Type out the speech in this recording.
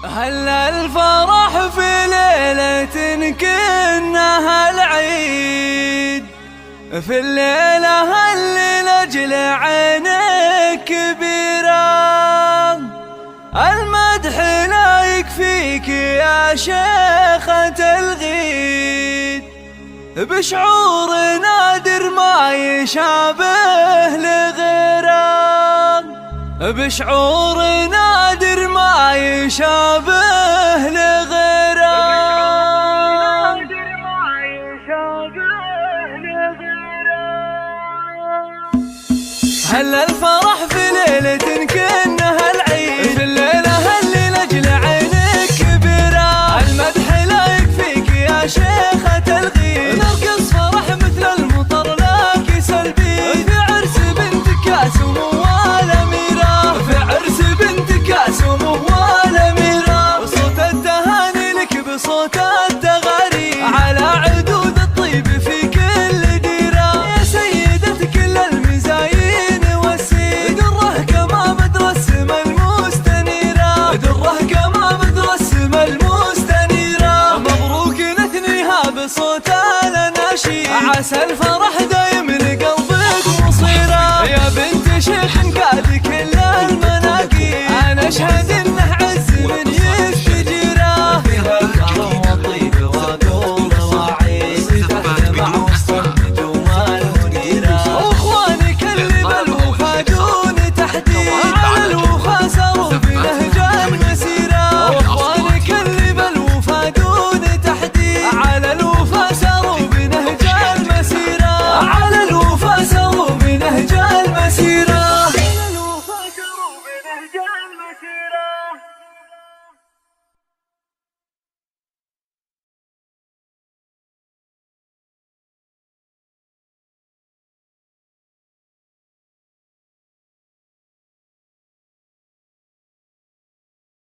هلا الفرح في ليلة كأنها العيد، في الليلة اللي لأجل عينك كبيرة. المدح لا يكفيك يا شيخة الغيد، بشعور نادر ما يشابه لغيره، بشعور نادر ما يشابه لغيره. هلا الفرح في ليلة كأنها العيد، في الليلة اللي لأجل عينك كبيرة. المدح لا يكفيك يا شيخة الغيد، نرقص فرح مثل المطر لك سلبي، في عرس بنت كاسم والأميرة، في عرس بنت كاسم والأميرة. صوت التهاني لك بصوت التغاري، على عدود الطيب في كل ديرة. يا سيدة كل المزايين والسيد، دره كما بدر السما المستنيرة، دره كما بدر السما المستنيرة. مبروك نثنيها بصوت الأناشيد، عسى الفرح